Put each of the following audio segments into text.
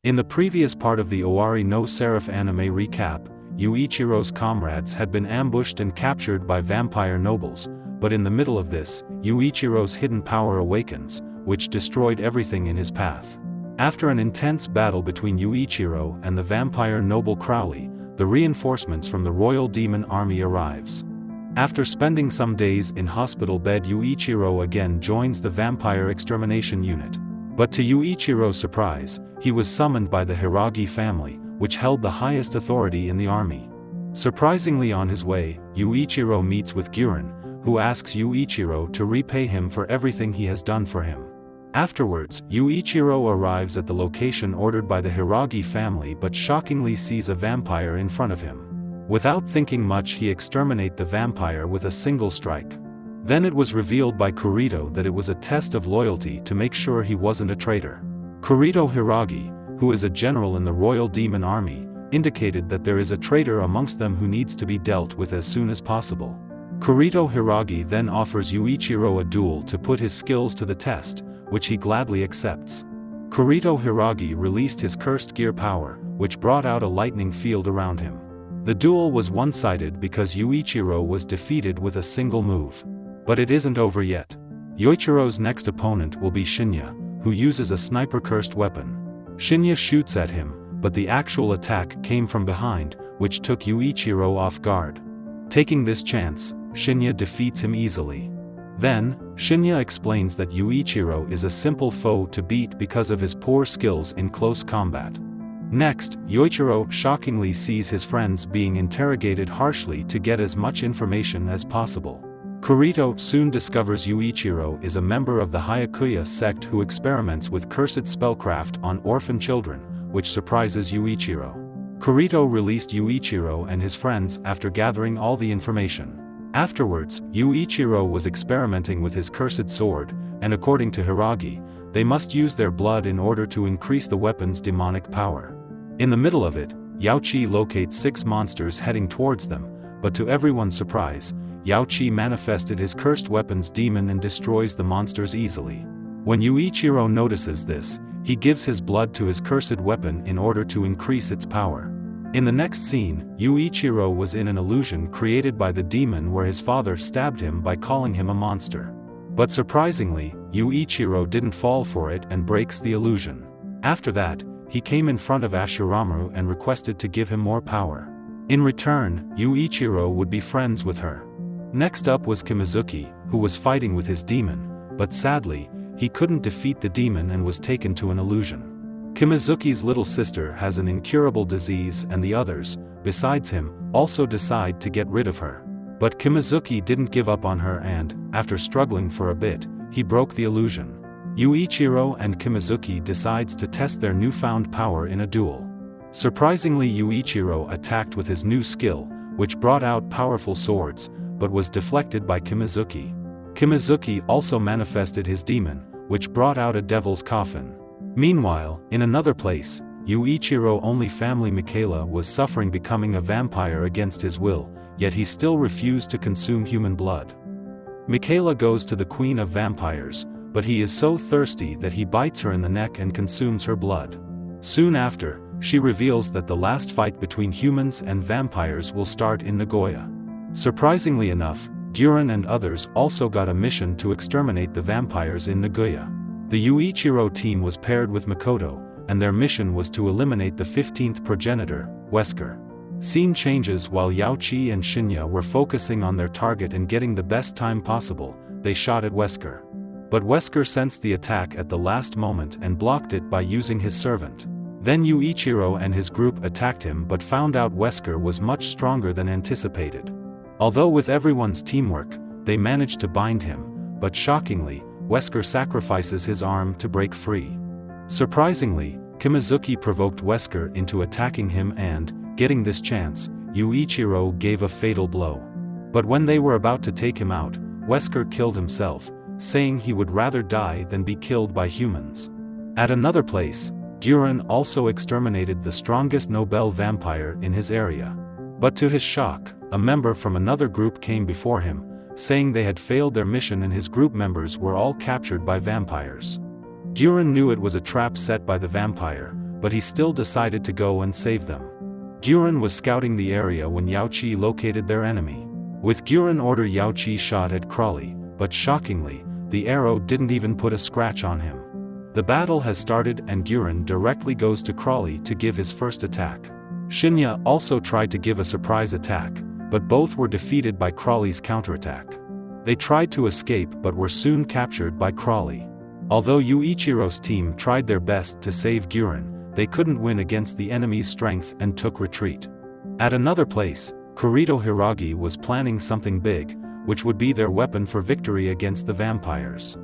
In the previous part of the Owari no Seraph anime recap, Yuichiro's comrades had been ambushed and captured by vampire nobles, but in the middle of this, Yuichiro's hidden power awakens, which destroyed everything in his path. After an intense battle between Yuichiro and the vampire noble Crowley, the reinforcements from the royal demon army arrives. After spending some days in hospital bed, Yuichiro again joins the vampire extermination unit. But to Yuichiro's surprise, he was summoned by the Hiragi family, which held the highest authority in the army. Surprisingly, on his way, Yuichiro meets with Guren, who asks Yuichiro to repay him for everything he has done for him. Afterwards, Yuichiro arrives at the location ordered by the Hiragi family but shockingly sees a vampire in front of him. Without thinking much, he exterminates the vampire with a single strike. Then it was revealed by Kurito that it was a test of loyalty to make sure he wasn't a traitor. Kurito Hiragi, who is a general in the royal demon army, indicated that there is a traitor amongst them who needs to be dealt with as soon as possible. Kurito Hiragi then offers Yuichiro a duel to put his skills to the test, which he gladly accepts. Kurito Hiragi released his cursed gear power, which brought out a lightning field around him. The duel was one-sided because Yuichiro was defeated with a single move. But it isn't over yet. Yuichiro's next opponent will be Shinya, who uses a sniper-cursed weapon. Shinya shoots at him, but the actual attack came from behind, which took Yuichiro off guard. Taking this chance, Shinya defeats him easily. Then, Shinya explains that Yuichiro is a simple foe to beat because of his poor skills in close combat. Next, Yuichiro shockingly sees his friends being interrogated harshly to get as much information as possible. Kurito soon discovers Yuichiro is a member of the Hyakuya sect who experiments with cursed spellcraft on orphan children, which surprises Yuichiro. Kurito released Yuichiro and his friends after gathering all the information. Afterwards, Yuichiro was experimenting with his cursed sword, and according to Hiragi, they must use their blood in order to increase the weapon's demonic power. In the middle of it, Yaochi locates 6 monsters heading towards them, but to everyone's surprise, Yaochi manifested his cursed weapon's demon and destroys the monsters easily. When Yuichiro notices this, he gives his blood to his cursed weapon in order to increase its power. In the next scene, Yuichiro was in an illusion created by the demon where his father stabbed him by calling him a monster. But surprisingly, Yuichiro didn't fall for it and breaks the illusion. After that, he came in front of Ashuramu and requested to give him more power. In return, Yuichiro would be friends with her. Next up was Kimizuki, who was fighting with his demon, but sadly, he couldn't defeat the demon and was taken to an illusion. Kimizuki's little sister has an incurable disease and the others, besides him, also decide to get rid of her. But Kimizuki didn't give up on her and, after struggling for a bit, he broke the illusion. Yuichiro and Kimizuki decides to test their newfound power in a duel. Surprisingly, Yuichiro attacked with his new skill, which brought out powerful swords, but was deflected by Kimizuki. Kimizuki also manifested his demon, which brought out a devil's coffin. Meanwhile, in another place, Yuichiro's only family Michaela was suffering becoming a vampire against his will, yet he still refused to consume human blood. Michaela goes to the queen of vampires, but he is so thirsty that he bites her in the neck and consumes her blood. Soon after, she reveals that the last fight between humans and vampires will start in Nagoya. Surprisingly enough, Guren and others also got a mission to exterminate the vampires in Nagoya. The Yuichiro team was paired with Makoto, and their mission was to eliminate the 15th progenitor, Wesker. Scene changes while Yaochi and Shinya were focusing on their target and getting the best time possible. They shot at Wesker. But Wesker sensed the attack at the last moment and blocked it by using his servant. Then Yuichiro and his group attacked him but found out Wesker was much stronger than anticipated. Although with everyone's teamwork, they managed to bind him, but shockingly, Wesker sacrifices his arm to break free. Surprisingly, Kimizuki provoked Wesker into attacking him and, getting this chance, Yuichiro gave a fatal blow. But when they were about to take him out, Wesker killed himself, saying he would rather die than be killed by humans. At another place, Guren also exterminated the strongest Nobel vampire in his area. But to his shock, a member from another group came before him, saying they had failed their mission and his group members were all captured by vampires. Guren knew it was a trap set by the vampire, but he still decided to go and save them. Guren was scouting the area when Yao Qi located their enemy. With Guren order, Yao Qi shot at Crawley, but shockingly, the arrow didn't even put a scratch on him. The battle has started and Guren directly goes to Crawley to give his first attack. Shinya also tried to give a surprise attack, but both were defeated by Crawley's counterattack. They tried to escape but were soon captured by Crawley. Although Yuichiro's team tried their best to save Guren, they couldn't win against the enemy's strength and took retreat. At another place, Kurito Hiragi was planning something big, which would be their weapon for victory against the vampires.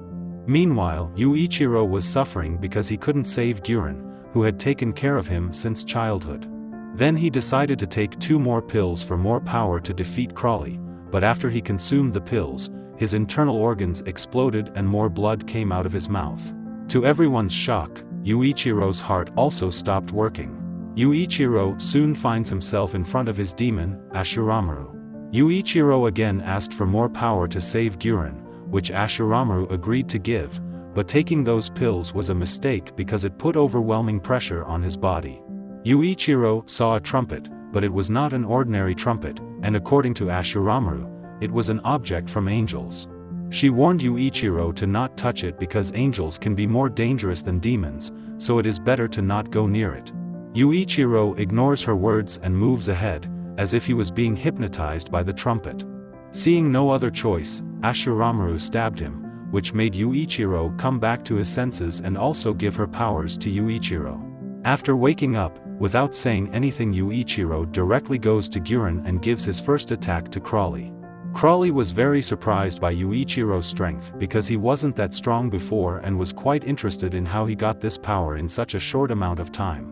Meanwhile, Yuichiro was suffering because he couldn't save Guren, who had taken care of him since childhood. Then he decided to take 2 more pills for more power to defeat Crawley, but after he consumed the pills, his internal organs exploded and more blood came out of his mouth. To everyone's shock, Yuichiro's heart also stopped working. Yuichiro soon finds himself in front of his demon, Ashuramaru. Yuichiro again asked for more power to save Guren, which Ashuramaru agreed to give, but taking those pills was a mistake because it put overwhelming pressure on his body. Yuichiro saw a trumpet, but it was not an ordinary trumpet, and according to Ashuramaru, it was an object from angels. She warned Yuichiro to not touch it because angels can be more dangerous than demons, so it is better to not go near it. Yuichiro ignores her words and moves ahead, as if he was being hypnotized by the trumpet. Seeing no other choice, Ashuramaru stabbed him, which made Yuichiro come back to his senses and also give her powers to Yuichiro. After waking up, without saying anything, Yuichiro directly goes to Guren and gives his first attack to Crawley. Crawley was very surprised by Yuichiro's strength because he wasn't that strong before and was quite interested in how he got this power in such a short amount of time.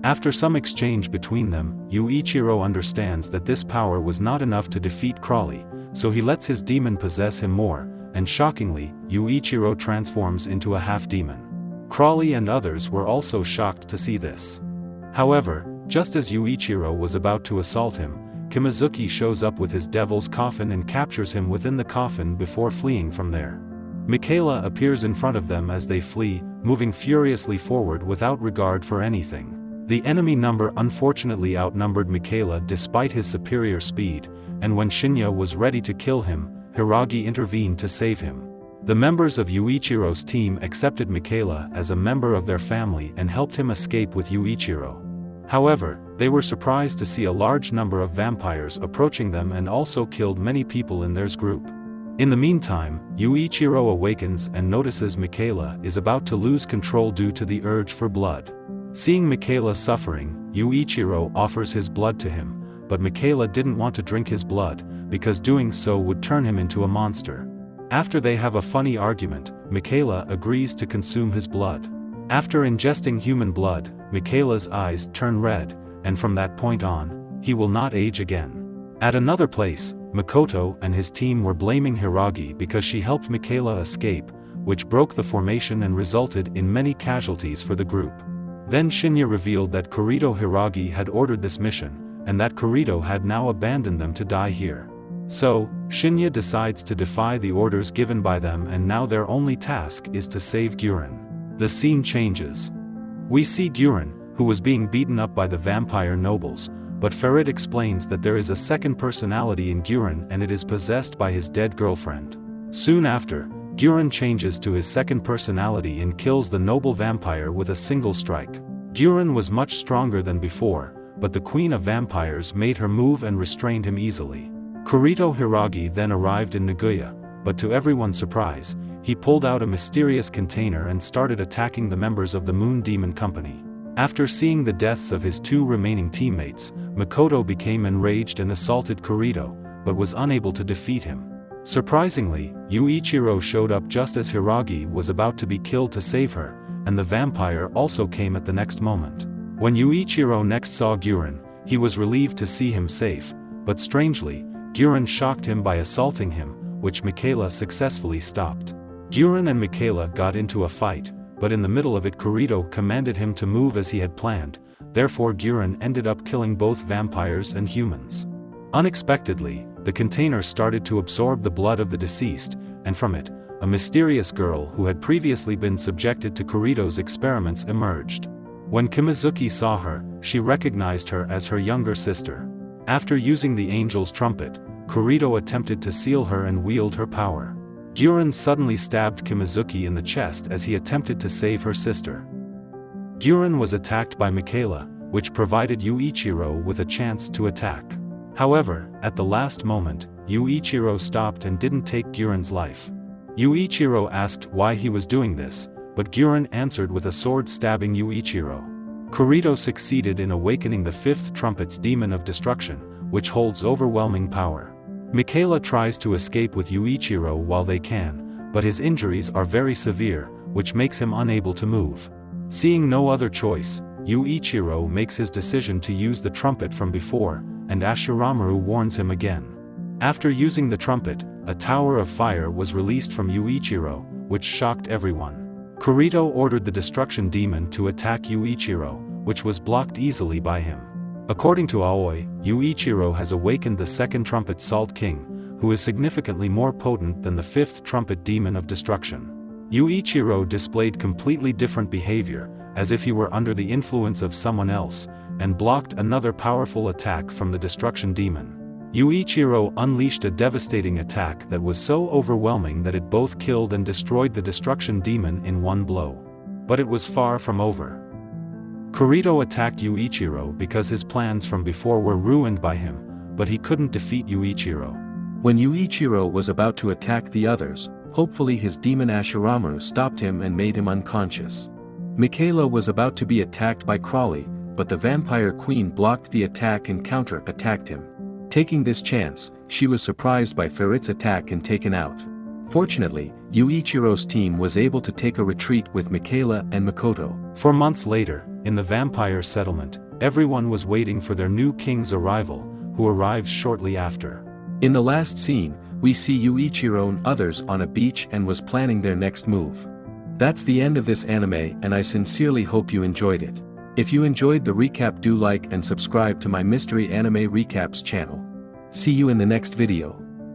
After some exchange between them, Yuichiro understands that this power was not enough to defeat Crawley, so he lets his demon possess him more, and shockingly, Yuichiro transforms into a half-demon. Crawley and others were also shocked to see this. However, just as Yuichiro was about to assault him, Kimazuki shows up with his devil's coffin and captures him within the coffin before fleeing from there. Michaela appears in front of them as they flee, moving furiously forward without regard for anything. The enemy number unfortunately outnumbered Michaela despite his superior speed, and when Shinya was ready to kill him, Hiragi intervened to save him. The members of Yuichiro's team accepted Michaela as a member of their family and helped him escape with Yuichiro. However, they were surprised to see a large number of vampires approaching them and also killed many people in their group. In the meantime, Yuichiro awakens and notices Michaela is about to lose control due to the urge for blood. Seeing Michaela suffering, Yuichiro offers his blood to him, but Michaela didn't want to drink his blood, because doing so would turn him into a monster. After they have a funny argument, Michaela agrees to consume his blood. After ingesting human blood, Michaela's eyes turn red, and from that point on, he will not age again. At another place, Makoto and his team were blaming Hiragi because she helped Michaela escape, which broke the formation and resulted in many casualties for the group. Then Shinya revealed that Kurito Hiragi had ordered this mission, and that Kurito had now abandoned them to die here. So, Shinya decides to defy the orders given by them, and now their only task is to save Guren. The scene changes. We see Guren, who was being beaten up by the vampire nobles, but Farid explains that there is a second personality in Guren and it is possessed by his dead girlfriend. Soon after, Guren changes to his second personality and kills the noble vampire with a single strike. Guren was much stronger than before, but the queen of vampires made her move and restrained him easily. Kurito Hiragi then arrived in Nagoya, but to everyone's surprise, he pulled out a mysterious container and started attacking the members of the Moon Demon Company. After seeing the deaths of his 2 remaining teammates, Makoto became enraged and assaulted Kurito, but was unable to defeat him. Surprisingly, Yuichiro showed up just as Hiragi was about to be killed to save her, and the vampire also came at the next moment. When Yuichiro next saw Guren, he was relieved to see him safe, but strangely, Guren shocked him by assaulting him, which Michaela successfully stopped. Guren and Michaela got into a fight, but in the middle of it Kurito commanded him to move as he had planned, therefore Guren ended up killing both vampires and humans. Unexpectedly, the container started to absorb the blood of the deceased, and from it, a mysterious girl who had previously been subjected to Kurito's experiments emerged. When Kimizuki saw her, she recognized her as her younger sister. After using the angel's trumpet, Kurito attempted to seal her and wield her power. Guren suddenly stabbed Kimizuki in the chest as he attempted to save her sister. Guren was attacked by Michaela, which provided Yuichiro with a chance to attack. However, at the last moment, Yuichiro stopped and didn't take Guren's life. Yuichiro asked why he was doing this, but Guren answered with a sword stabbing Yuichiro. Kurito succeeded in awakening the fifth trumpet's demon of destruction, which holds overwhelming power. Michaela tries to escape with Yuichiro while they can, but his injuries are very severe, which makes him unable to move. Seeing no other choice, Yuichiro makes his decision to use the trumpet from before, and Ashuramaru warns him again. After using the trumpet, a tower of fire was released from Yuichiro, which shocked everyone. Kurito ordered the destruction demon to attack Yuichiro, which was blocked easily by him. According to Aoi, Yuichiro has awakened the second trumpet Salt King, who is significantly more potent than the fifth trumpet demon of destruction. Yuichiro displayed completely different behavior, as if he were under the influence of someone else, and blocked another powerful attack from the destruction demon. Yuichiro unleashed a devastating attack that was so overwhelming that it both killed and destroyed the destruction demon in one blow. But it was far from over. Kurito attacked Yuichiro because his plans from before were ruined by him, but he couldn't defeat Yuichiro. When Yuichiro was about to attack the others, hopefully his demon Ashuramaru stopped him and made him unconscious. Michaela was about to be attacked by Crawley, but the vampire queen blocked the attack and counter-attacked him. Taking this chance, she was surprised by Ferret's attack and taken out. Fortunately, Yuichiro's team was able to take a retreat with Michaela and Makoto. 4 months later, in the vampire settlement, everyone was waiting for their new king's arrival, who arrives shortly after. In the last scene, we see Yuichiro and others on a beach and was planning their next move. That's the end of this anime, and I sincerely hope you enjoyed it. If you enjoyed the recap, do like and subscribe to my Mystery Anime Recaps channel. See you in the next video.